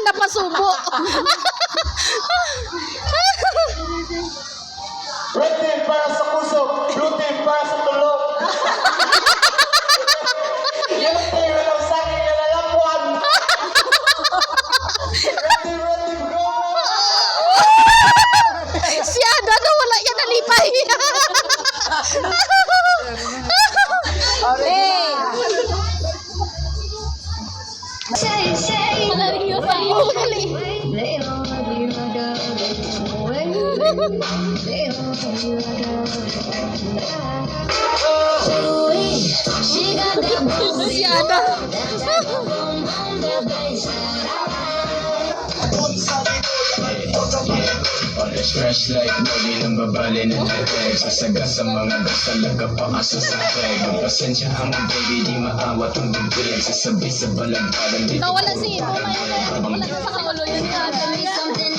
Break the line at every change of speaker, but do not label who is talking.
Napasubo.
Red team para sa puso, blue team para sa tulog. Yung team walang saging na lalapuan. Red team, go!
Si Ada na wala yan nalipay. Si Ada.
Fresh like mo, di nang babali ng lepeg. Sasaga sa mga dasalaga pa kaso sa peg. Magpasensya ang baby, di maawat ang bibig. Sasabi sa balagbagan, di
Nawala si Ito. Wala na sa kaulo yun.